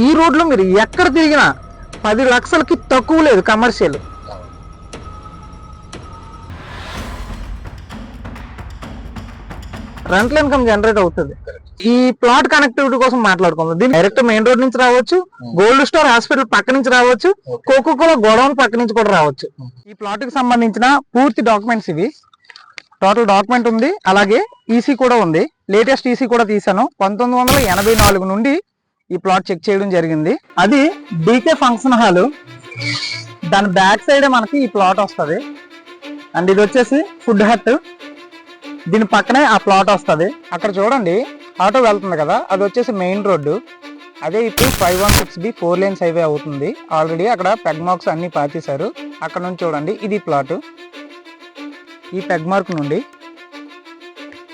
ఈ రోడ్లో మీరు ఎక్కడ తిరిగినా 10 లక్షలకి తక్కువ లేదు కమర్షియల్. రెంటల్ ఇన్కమ్ జనరేట్ అవుతుంది. ఈ ప్లాట్ కనెక్టివిటీ కోసం మాట్లాడుకుందాం. దీన్ని డైరెక్ట్ మెయిన్ రోడ్ నుంచి రావచ్చు, గోల్డ్ స్టార్ హాస్పిటల్ పక్క నుంచి రావచ్చు, కోకోకోలా గోడౌన్ పక్క నుంచి కూడా రావచ్చు. ఈ ప్లాట్ కి సంబంధించిన పూర్తి డాక్యుమెంట్స్ ఇవి. టోటల్ డాక్యుమెంట్ ఉంది, అలాగే ఈసీ కూడా ఉంది. లేటెస్ట్ ఈసీ కూడా తీసాను. 1984 నుండి ఈ ప్లాట్ చెక్ చేయడం జరిగింది. అది డీకే ఫంక్షన్ హాల్. దాని బ్యాక్ సైడ్ మనకి ఈ ప్లాట్ వస్తుంది. అండ్ ఇది వచ్చేసి ఫుడ్ హట్. దీని పక్కనే ఆ ప్లాట్ వస్తుంది. అక్కడ చూడండి ఆటో వెళ్తుంది కదా, అది వచ్చేసి మెయిన్ రోడ్డు. అదే ఇప్పుడు 516B 4 లేన్స్ హైవే అవుతుంది. ఆల్రెడీ అక్కడ పెగ్ మార్క్స్ అన్ని పాతేశారు. అక్కడ నుంచి చూడండి ఇది ప్లాట్. ఈ పెగ్ మార్క్ నుండి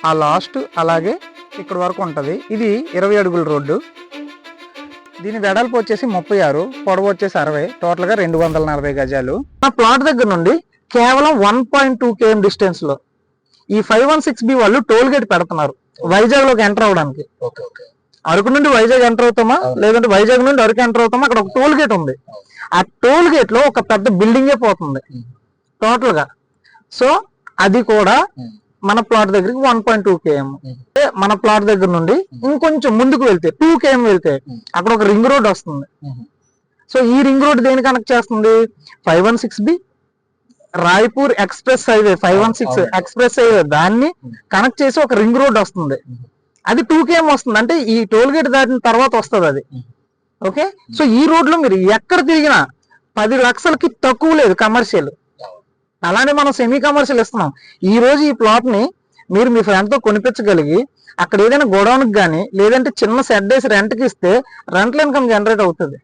ఆ లాస్ట్ అలాగే ఇక్కడ వరకు ఉంటుంది. ఇది 20 అడుగుల రోడ్డు. దీని వెడల్పు వచ్చేసి 36, పొడవు వచ్చేసి 60, టోటల్ గా 240 గజాలు. ఆ ప్లాట్ దగ్గర నుండి కేవలం 1.2 km డిస్టెన్స్ లో ఈ 516B వాళ్ళు టోల్ గేట్ పెడుతున్నారు వైజాగ్ లోకి ఎంటర్ అవడానికి. అరకు నుండి వైజాగ్ ఎంటర్ అవుతామా, లేదంటే వైజాగ్ నుండి అరకు ఎంటర్ అవుతామా, అక్కడ ఒక టోల్ గేట్ ఉంది. ఆ టోల్ గేట్ లో ఒక పెద్ద బిల్డింగే పోతుంది టోటల్ గా. సో అది కూడా మన ప్లాట్ దగ్గరికి 1.2 km. మన ప్లాట్ దగ్గర నుండి ఇంకొంచెం ముందుకు వెళ్తే 2 km వెళ్తే అక్కడ ఒక రింగ్ రోడ్ వస్తుంది. సో ఈ రింగ్ రోడ్ దేని కనెక్ట్ చేస్తుంది? 516B Raipur express highway, 516 express highway దాన్ని కనెక్ట్ చేసి ఒక రింగ్ రోడ్ వస్తుంది. అది 2 km వస్తుంది. అంటే ఈ టోల్ గేట్ దాటిన తర్వాత వస్తుంది అది. ఓకే, సో ఈ రోడ్ లో మీరు ఎక్కడ తిరిగినా 10 లక్షలకి తక్కువ లేదు కమర్షియల్. అలానే మనం సెమీ కమర్షియల్ ఇస్తున్నాం. ఈ రోజు ఈ ప్లాట్ ని మీరు మీ ఫ్రెండ్ తో కొనిపించగలిగి అక్కడ ఏదైనా గోడౌన్ కి కానీ లేదంటే చిన్న షెడ్ వేసి రెంట్కి ఇస్తే రెంటల్ ఇన్కమ్ జనరేట్ అవుతుంది.